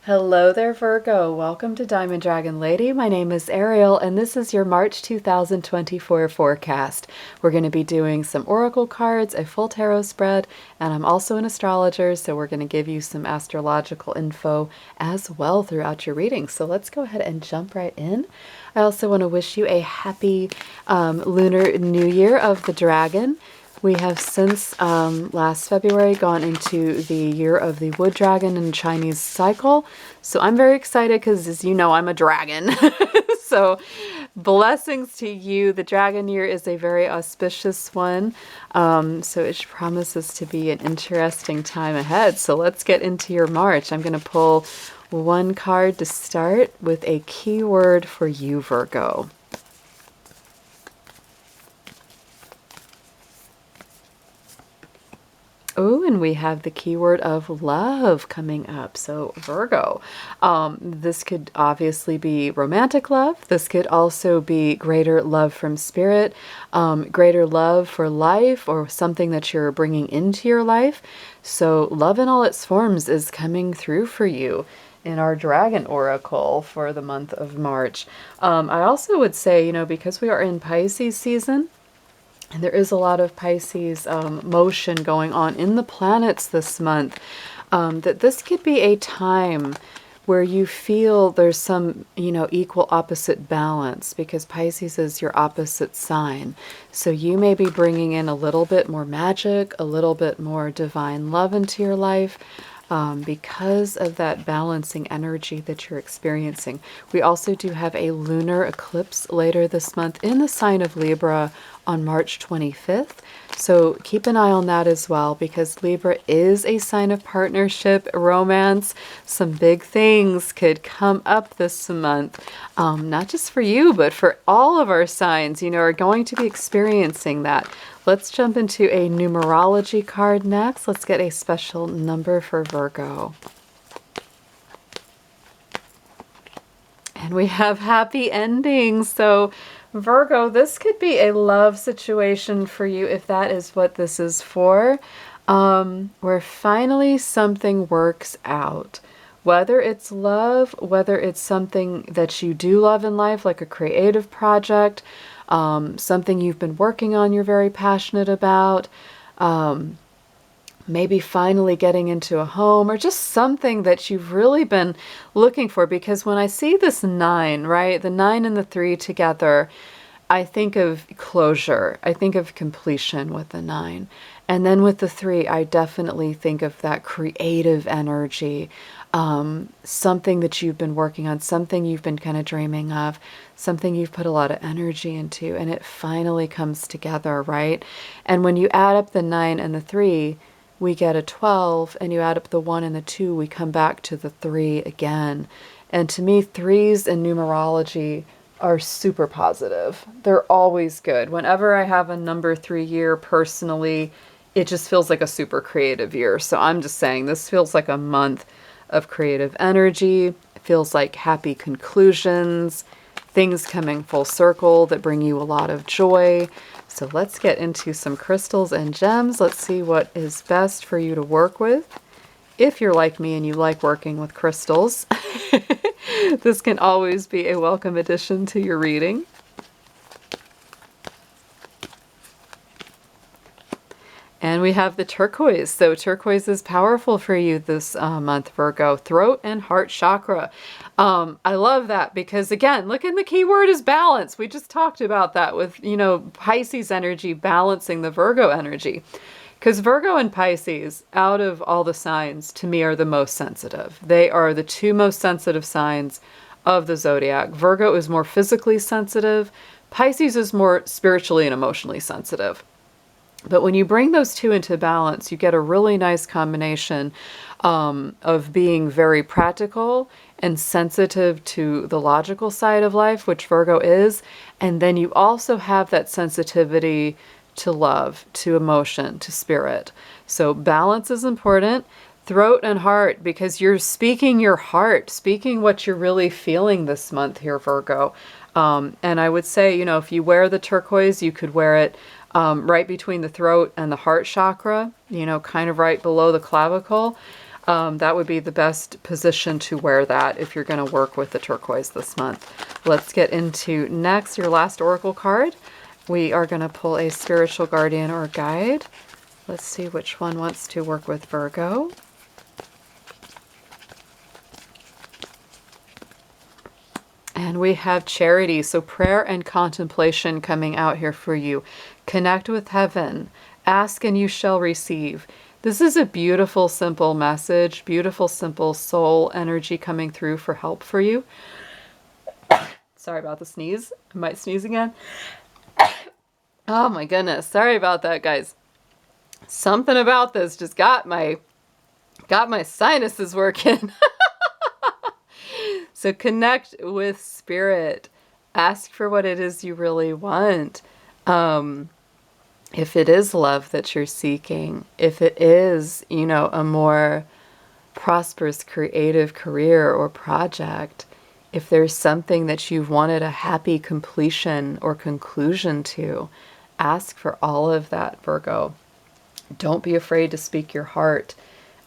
Hello there, Virgo. Welcome to Diamond Dragon Lady. My name is Ariel, and this is your March 2024 forecast. We're going to be doing some oracle cards, a full tarot spread, and I'm also an astrologer, so we're going to give you some astrological info as well throughout your reading. So let's go ahead and jump right in. I also want to wish you a happy Lunar New Year of the Dragon. We have since last February gone into the year of the wood dragon in Chinese cycle. So I'm very excited because, as you know, I'm a dragon. So blessings to you. The dragon year is a very auspicious one. So it promises to be an interesting time ahead. So let's get into your March. I'm going to pull one card to start with a keyword for you, Virgo. Oh, and we have the keyword of love coming up. So Virgo, this could obviously be romantic love. This could also be greater love from spirit, greater love for life, or something that you're bringing into your life. So love in all its forms is coming through for you in our dragon oracle for the month of March. I also would say, because we are in Pisces season, and there is a lot of Pisces motion going on in the planets this month, that this could be a time where you feel there's some, equal opposite balance, because Pisces is your opposite sign. So you may be bringing in a little bit more magic, a little bit more divine love into your life, because of that balancing energy that you're experiencing. We also do have a lunar eclipse later this month in the sign of Libra on March 25th. So keep an eye on that as well, because Libra is a sign of partnership, romance. Some big things could come up this month, not just for you, but for all of our signs, are going to be experiencing that. Let's jump into a numerology card next. Let's get a special number for Virgo. And we have happy endings. So Virgo, this could be a love situation for you if that is what this is for, where finally something works out. Whether it's love, whether it's something that you do love in life, like a creative project, something you've been working on you're very passionate about, maybe finally getting into a home, or just something that you've really been looking for. Because when I see this 9, right, the 9 and the 3 together, I think of closure. I think of completion with the 9. And then with the 3, I definitely think of that creative energy, something that you've been working on, something you've been kind of dreaming of, something you've put a lot of energy into, and it finally comes together, right? And when you add up the 9 and the 3, we get a 12, and you add up the 1 and the 2, we come back to the 3 again. And to me, 3s in numerology are super positive. They're always good. Whenever I have a number 3 year personally, it just feels like a super creative year. So I'm just saying this feels like a month of creative energy. It feels like happy conclusions, things coming full circle that bring you a lot of joy. So let's get into some crystals and gems. Let's see what is best for you to work with. If you're like me and you like working with crystals, this can always be a welcome addition to your reading. And we have the turquoise. So turquoise is powerful for you this month, Virgo. Throat and heart chakra. I love that because, again, look, in the key word is balance. We just talked about that with, Pisces energy balancing the Virgo energy. Because Virgo and Pisces, out of all the signs, to me, are the most sensitive. They are the 2 most sensitive signs of the zodiac. Virgo is more physically sensitive. Pisces is more spiritually and emotionally sensitive. But when you bring those 2 into balance, you get a really nice combination of being very practical and sensitive to the logical side of life, which Virgo is. And then you also have that sensitivity to love, to emotion, to spirit. So balance is important. Throat and heart, because you're speaking your heart, speaking what you're really feeling this month here, Virgo. And I would say, if you wear the turquoise, you could wear it right between the throat and the heart chakra, kind of right below the clavicle. That would be the best position to wear that if you're going to work with the turquoise this month. Let's get into next, your last oracle card. We are going to pull a spiritual guardian or guide. Let's see which one wants to work with Virgo. And we have charity, so prayer and contemplation coming out here for you. Connect with heaven. Ask and you shall receive. This is a beautiful, simple message, beautiful, simple soul energy coming through for help for you. Sorry about the sneeze. I might sneeze again. Oh my goodness. Sorry about that, guys. Something about this just got my sinuses working. So connect with spirit. Ask for what it is you really want. If it is love that you're seeking, if it is, a more prosperous, creative career or project, if there's something that you've wanted a happy completion or conclusion to, ask for all of that, Virgo. Don't be afraid to speak your heart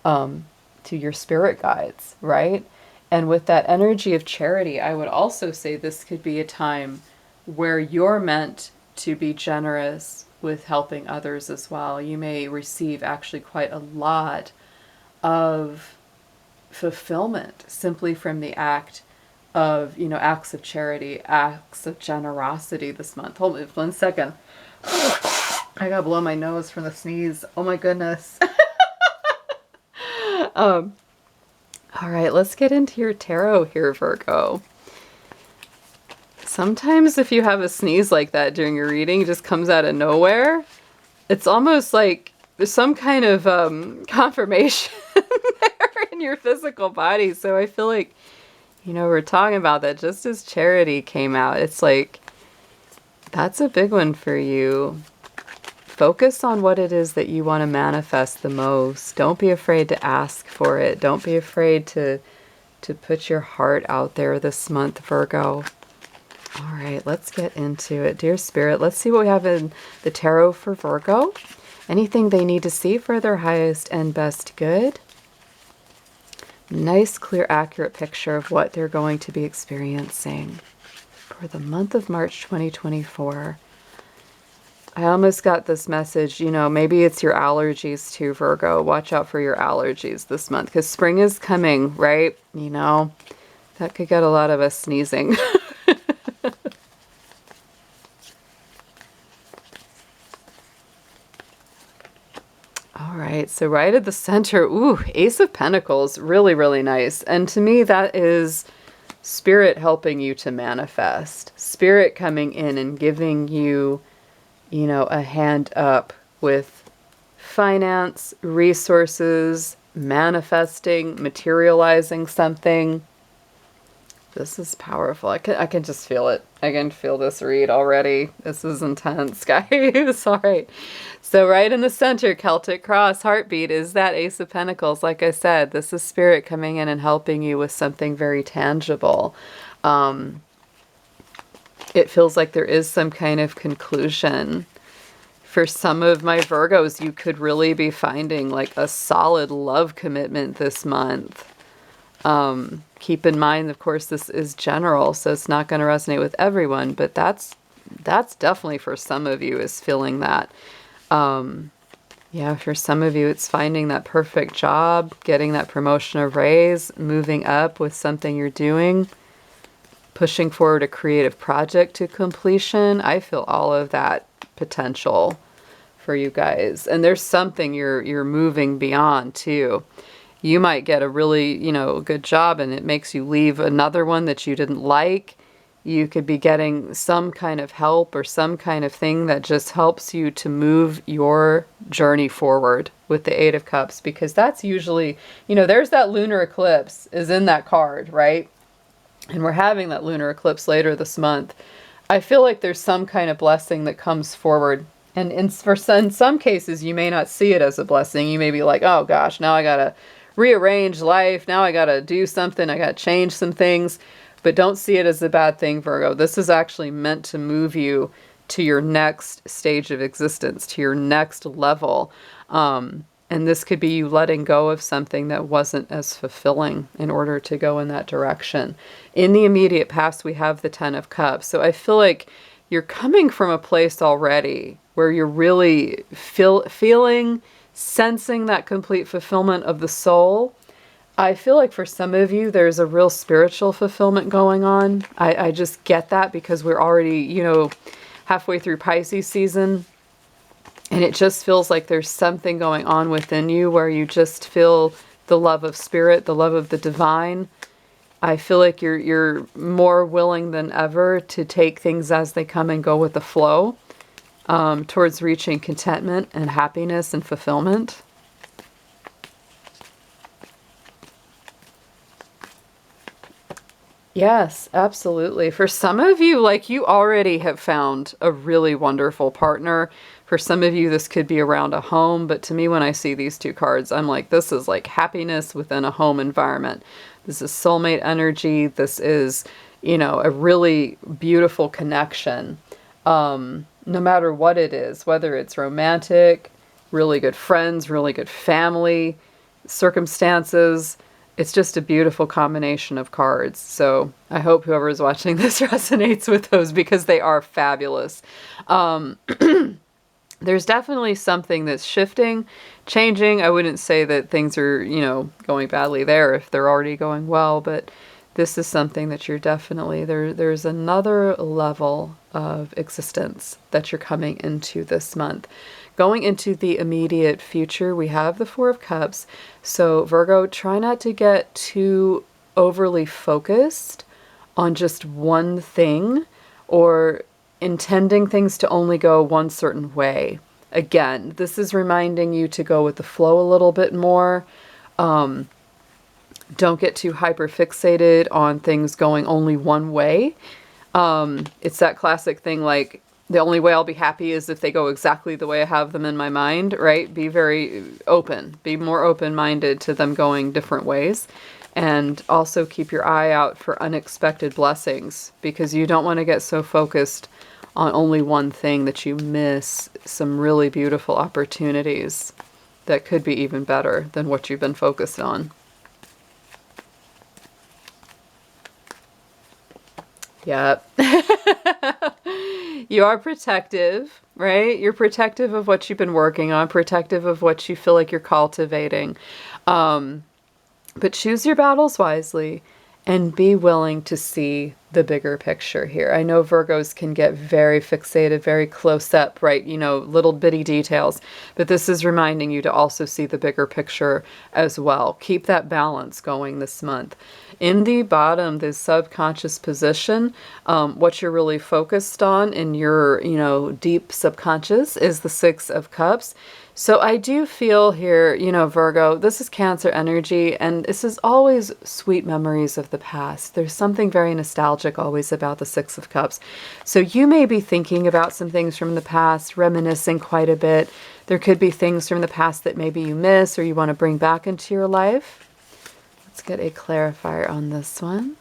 to your spirit guides, right? And with that energy of charity, I would also say this could be a time where you're meant to be generous with helping others as well. You may receive actually quite a lot of fulfillment simply from the act of, acts of charity, acts of generosity this month. Hold on 1 second. I gotta blow my nose from the sneeze. Oh my goodness. All right, let's get into your tarot here, Virgo. Sometimes if you have a sneeze like that during your reading, it just comes out of nowhere. It's almost like there's some kind of confirmation there in your physical body. So I feel like, we're talking about that just as charity came out. It's like, that's a big one for you. Focus on what it is that you want to manifest the most. Don't be afraid to ask for it. Don't be afraid to put your heart out there this month, Virgo. All right, let's get into it. Dear Spirit, let's see what we have in the tarot for Virgo. Anything they need to see for their highest and best good. Nice, clear, accurate picture of what they're going to be experiencing for the month of March 2024. I almost got this message, maybe it's your allergies too, Virgo. Watch out for your allergies this month because spring is coming, right? That could get a lot of us sneezing. All right, so right at the center, ooh, Ace of Pentacles, really, really nice. And to me, that is Spirit helping you to manifest. Spirit coming in and giving you a hand up with finance, resources, manifesting, materializing something. This is powerful. I can just feel it. I can feel this read already. This is intense, guys. All right. So right in the center, Celtic Cross, Heartbeat, is that Ace of Pentacles. Like I said, this is Spirit coming in and helping you with something very tangible. It feels like there is some kind of conclusion. For some of my Virgos, you could really be finding like a solid love commitment this month. Keep in mind, of course, this is general, so it's not going to resonate with everyone, but that's definitely for some of you is feeling that. Yeah, for some of you, it's finding that perfect job, getting that promotion or raise, moving up with something you're doing, pushing forward a creative project to completion. I feel all of that potential for you guys. And there's something you're moving beyond too. You might get a really, good job and it makes you leave another one that you didn't like. You could be getting some kind of help or some kind of thing that just helps you to move your journey forward with the Eight of Cups, because that's usually, there's that lunar eclipse is in that card, right? And we're having that lunar eclipse later this month. I feel like there's some kind of blessing that comes forward. And in some cases, you may not see it as a blessing. You may be like, oh gosh, now I got to rearrange life. Now I got to do something. I got to change some things. But don't see it as a bad thing, Virgo. This is actually meant to move you to your next stage of existence, to your next level. And And this could be you letting go of something that wasn't as fulfilling in order to go in that direction. In the immediate past, we have the Ten of Cups. So I feel like you're coming from a place already where you're really feeling, sensing that complete fulfillment of the soul. I feel like for some of you, there's a real spiritual fulfillment going on. I just get that because we're already, halfway through Pisces season. And it just feels like there's something going on within you where you just feel the love of spirit, the love of the divine. I feel like you're more willing than ever to take things as they come and go with the flow, towards reaching contentment and happiness and fulfillment. Yes, absolutely. For some of you, like, you already have found a really wonderful partner. For some of you, this could be around a home, but to me, when I see these two cards, I'm like, this is like happiness within a home environment. This is soulmate energy. This is, a really beautiful connection. No matter what it is, whether it's romantic, really good friends, really good family, circumstances. It's just a beautiful combination of cards. So I hope whoever is watching this resonates with those because they are fabulous. There's definitely something that's shifting, changing. I wouldn't say that things are, going badly there if they're already going well, but this is something that you're definitely, there's another level of existence that you're coming into this month. Going into the immediate future, we have the Four of Cups. So Virgo, try not to get too overly focused on just one thing or intending things to only go one certain way. Again, this is reminding you to go with the flow a little bit more. Don't get too hyper fixated on things going only one way. It's that classic thing like, the only way I'll be happy is if they go exactly the way I have them in my mind, right? Be very open. Be more open-minded to them going different ways. And also keep your eye out for unexpected blessings because you don't want to get so focused on only one thing that you miss some really beautiful opportunities that could be even better than what you've been focused on. Yep. You are protective, right? You're protective of what you've been working on, protective of what you feel like you're cultivating. But choose your battles wisely and be willing to see the bigger picture here. I know Virgos can get very fixated, very close up, right? Little bitty details, but this is reminding you to also see the bigger picture as well. Keep that balance going this month. In the bottom, the subconscious position, what you're really focused on in your, deep subconscious is the Six of Cups. So I do feel here, Virgo, this is Cancer energy, and this is always sweet memories of the past. There's something very nostalgic always about the Six of Cups. So you may be thinking about some things from the past, reminiscing quite a bit. There could be things from the past that maybe you miss or you want to bring back into your life. Let's get a clarifier on this one.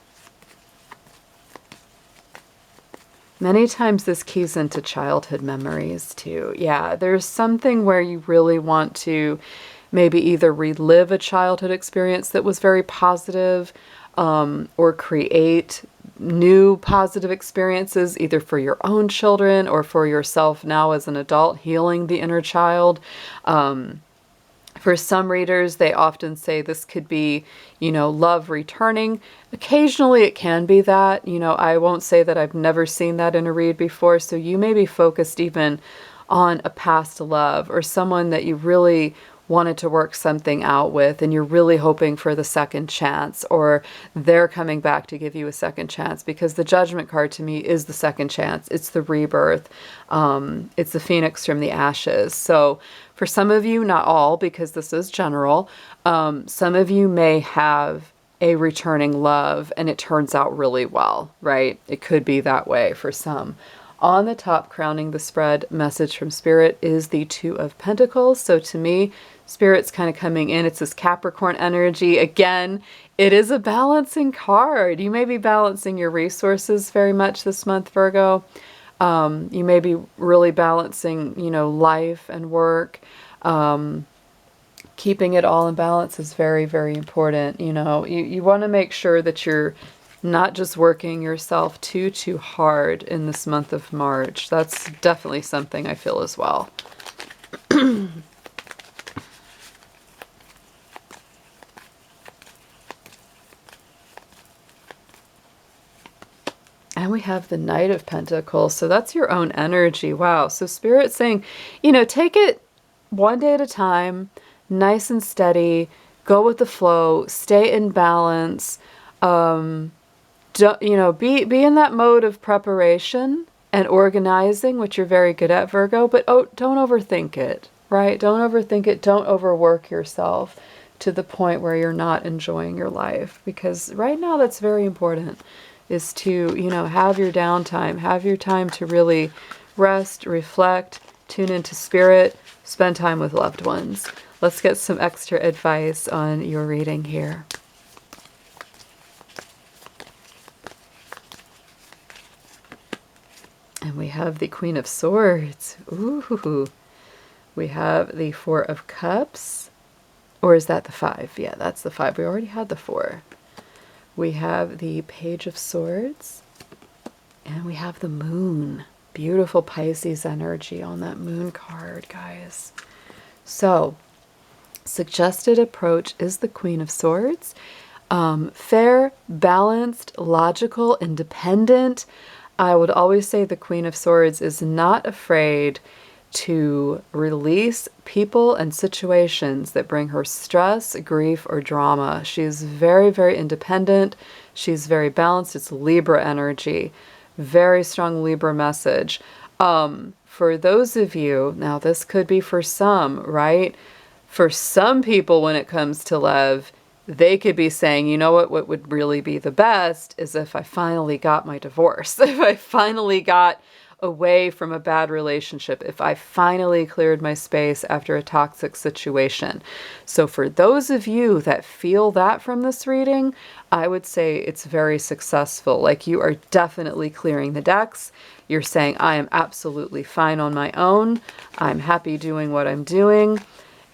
Many times this keys into childhood memories too. Yeah, there's something where you really want to maybe either relive a childhood experience that was very positive, or create new positive experiences either for your own children or for yourself now as an adult, healing the inner child. For some readers, they often say this could be, love returning. Occasionally it can be that, I won't say that I've never seen that in a read before. So you may be focused even on a past love or someone that you really wanted to work something out with and you're really hoping for the second chance, or they're coming back to give you a second chance, because the Judgment card to me is the second chance. It's the rebirth. It's the phoenix from the ashes. So for some of you, not all, because this is general, some of you may have a returning love and it turns out really well, right? It could be that way for some. On the top, crowning the spread, message from Spirit is the Two of Pentacles. So to me, Spirit's kind of coming in. It's this Capricorn energy. Again, it is a balancing card. You may be balancing your resources very much this month, Virgo. You may be really balancing, life and work. keeping it all in balance is very, very important. You want to make sure that you're not just working yourself too hard in this month of March. That's definitely something I feel as well. And we have the Knight of Pentacles. So that's your own energy. Wow. So Spirit's saying, take it one day at a time, nice and steady, go with the flow, stay in balance. Be in that mode of preparation and organizing, which you're very good at, Virgo, but don't overthink it, right? Don't overthink it. Don't overwork yourself to the point where you're not enjoying your life, because right now that's very important, is to, have your downtime, have your time to really rest, reflect, tune into spirit, spend time with loved ones. Let's get some extra advice on your reading here. And we have the Queen of Swords. Ooh. We have the Four of Cups. Or is that the 5? Yeah, that's the 5. We already had the 4. We have the Page of Swords. And we have the Moon. Beautiful Pisces energy on that Moon card, guys. So, suggested approach is the Queen of Swords. Fair, balanced, logical, independent. I would always say the Queen of Swords is not afraid to release people and situations that bring her stress, grief, or drama. She's very, very independent. She's very balanced. It's Libra energy. Very strong Libra message. For those of you, now this could be for some, right? For some people, when it comes to love, they could be saying, you know what would really be the best is if I finally got my divorce, if I finally got away from a bad relationship, if I finally cleared my space after a toxic situation. So for those of you that feel that from this reading, I would say it's very successful. Like, you are definitely clearing the decks. You're saying, I am absolutely fine on my own. I'm happy doing what I'm doing.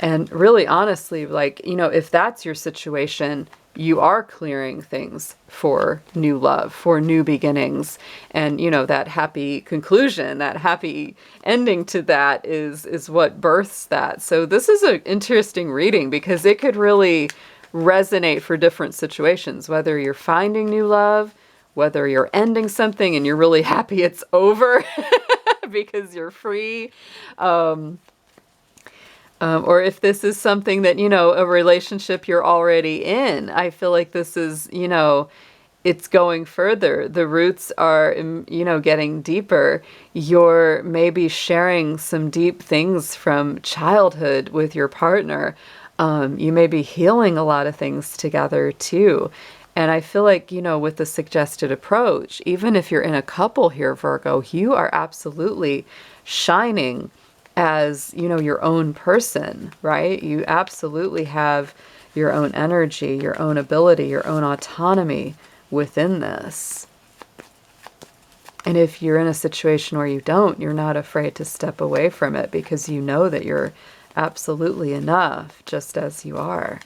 And really, honestly, if that's your situation, you are clearing things for new love, for new beginnings. And, that happy conclusion, that happy ending to that is what births that. So this is an interesting reading because it could really resonate for different situations, whether you're finding new love, whether you're ending something and you're really happy it's over because you're free. Or if this is something that, a relationship you're already in. I feel like this is, it's going further. The roots are, getting deeper. You're maybe sharing some deep things from childhood with your partner. You may be healing a lot of things together too. And I feel like, with the suggested approach, even if you're in a couple here, Virgo, you are absolutely shining as, your own person, right? You absolutely have your own energy, your own ability, your own autonomy within this. And if you're in a situation where you don't, you're not afraid to step away from it because you know that you're absolutely enough just as you are.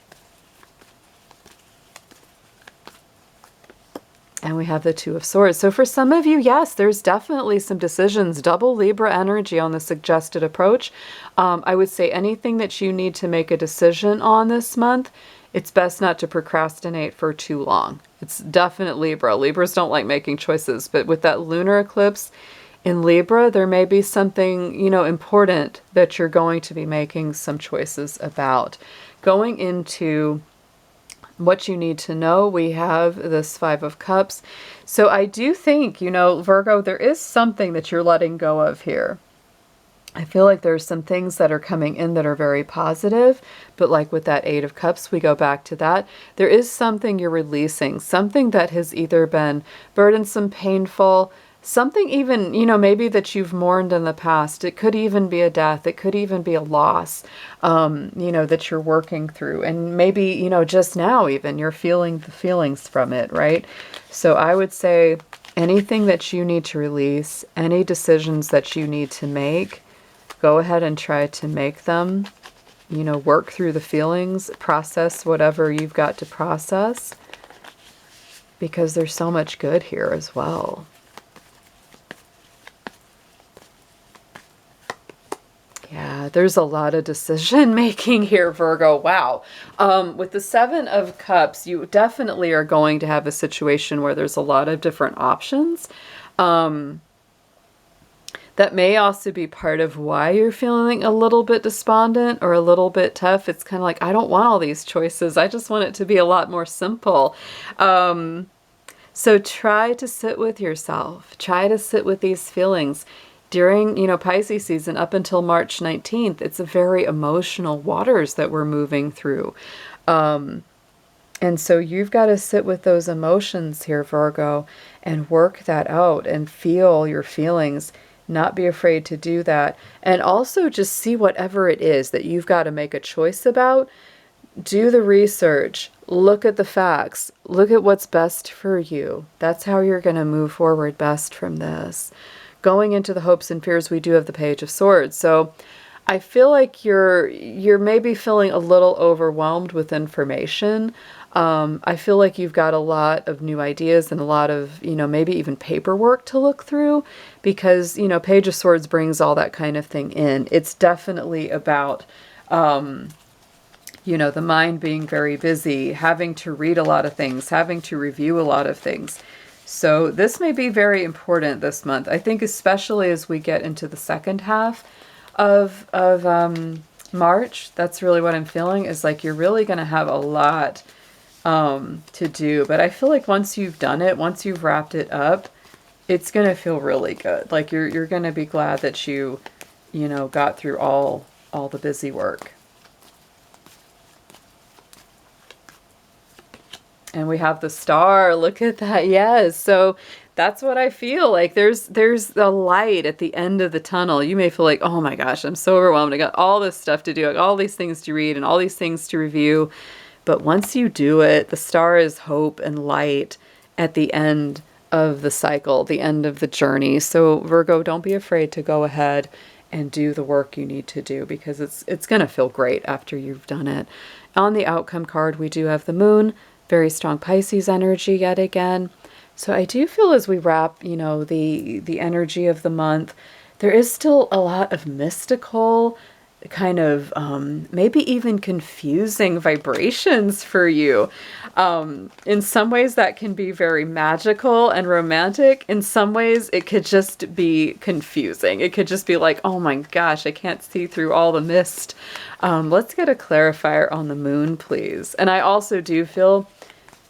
And we have the Two of Swords. So for some of you, yes, there's definitely some decisions, double Libra energy on the suggested approach. I would say anything that you need to make a decision on this month, it's best not to procrastinate for too long. It's definite Libra. Libras don't like making choices, but with that lunar eclipse in Libra, there may be something, important that you're going to be making some choices about. Going into what you need to know, we have this 5 of Cups. So I do think, Virgo, there is something that you're letting go of here. I feel like there's some things that are coming in that are very positive, but like with that 8 of Cups, we go back to that. There is something you're releasing, something that has either been burdensome, painful, something even, maybe that you've mourned in the past. It could even be a death. It could even be a loss, that you're working through. And maybe, just now even, you're feeling the feelings from it, right? So I would say anything that you need to release, any decisions that you need to make, go ahead and try to make them. work through the feelings, process whatever you've got to process, because there's so much good here as well. Yeah, there's a lot of decision making here, Virgo. Wow. With the Seven of Cups, you definitely are going to have a situation where there's a lot of different options. That may also be part of why you're feeling a little bit despondent or a little bit tough. It's kind of like, I don't want all these choices. I just want it to be a lot more simple. So try to sit with yourself. Try to sit with these feelings. During, Pisces season up until March 19th, it's a very emotional waters that we're moving through. And so you've got to sit with those emotions here, Virgo, and work that out and feel your feelings. Not be afraid to do that. And also just see whatever it is that you've got to make a choice about. Do the research. Look at the facts. Look at what's best for you. That's how you're going to move forward best from this. Going into the hopes and fears, we do have the Page of Swords. So I feel like you're maybe feeling a little overwhelmed with information. I feel like you've got a lot of new ideas and a lot of, maybe even paperwork to look through, because, Page of Swords brings all that kind of thing in. It's definitely about, the mind being very busy, having to read a lot of things, having to review a lot of things. So this may be very important this month. I think especially as we get into the second half of March, that's really what I'm feeling, is like you're really going to have a lot to do. But I feel like once you've done it, once you've wrapped it up, it's going to feel really good. Like you're going to be glad that you got through all the busy work. And we have the Star. Look at that. Yes. So that's what I feel like. There's a light at the end of the tunnel. You may feel like, oh my gosh, I'm so overwhelmed. I got all this stuff to do, like all these things to read and all these things to review. But once you do it, the Star is hope and light at the end of the cycle, the end of the journey. So Virgo, don't be afraid to go ahead and do the work you need to do, because it's going to feel great after you've done it. On the outcome card, we do have the Moon. Very strong Pisces energy yet again. So I do feel as we wrap, the energy of the month, there is still a lot of mystical, kind of maybe even confusing vibrations for you. In some ways that can be very magical and romantic. In some ways it could just be confusing. It could just be like, oh my gosh, I can't see through all the mist. Let's get a clarifier on the Moon, please. And I also do feel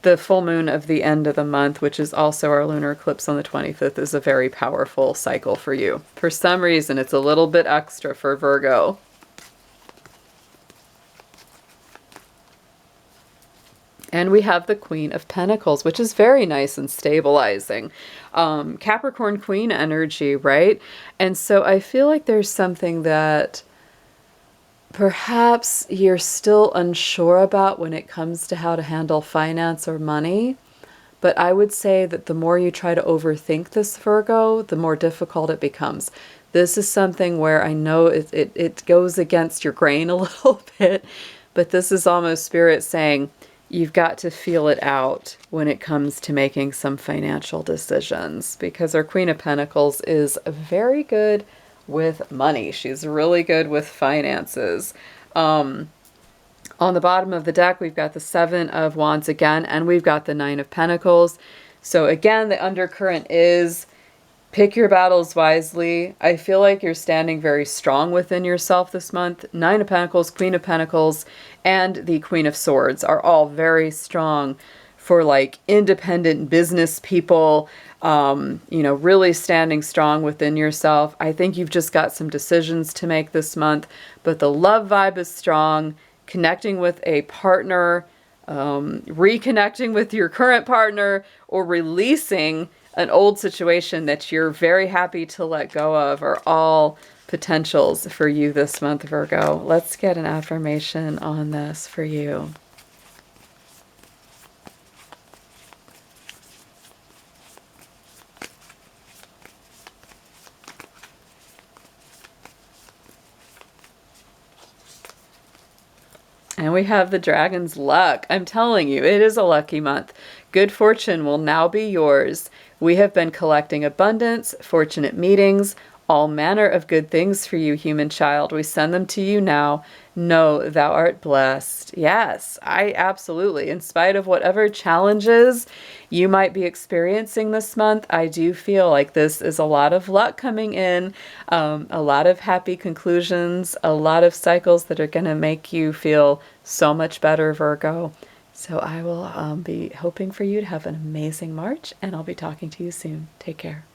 the full moon of the end of the month, which is also our lunar eclipse on the 25th, is a very powerful cycle for you. For some reason, it's a little bit extra for Virgo. And we have the Queen of Pentacles, which is very nice and stabilizing. Capricorn Queen energy, right? And so I feel like there's something that perhaps you're still unsure about when it comes to how to handle finance or money. But I would say that the more you try to overthink this, Virgo, the more difficult it becomes. This is something where I know it goes against your grain a little bit, but this is almost Spirit saying, you've got to feel it out when it comes to making some financial decisions, because our Queen of Pentacles is very good with money. She's really good with finances. On the bottom of the deck, we've got the Seven of Wands again, and we've got the Nine of Pentacles. So again, the undercurrent is pick your battles wisely. I feel like you're standing very strong within yourself this month. Nine of Pentacles, Queen of Pentacles, and the Queen of Swords are all very strong for like independent business people, really standing strong within yourself. I think you've just got some decisions to make this month, but the love vibe is strong. Connecting with a partner, reconnecting with your current partner, or releasing an old situation that you're very happy to let go of are all potentials for you this month, Virgo. Let's get an affirmation on this for you. And we have the dragon's luck. I'm telling you, it is a lucky month. Good fortune will now be yours. We have been collecting abundance, fortunate meetings, all manner of good things for you, human child. We send them to you now. Know thou art blessed. Yes, I absolutely. In spite of whatever challenges you might be experiencing this month, I do feel like this is a lot of luck coming in, a lot of happy conclusions, a lot of cycles that are going to make you feel so much better, Virgo. So I will be hoping for you to have an amazing March, and I'll be talking to you soon. Take care.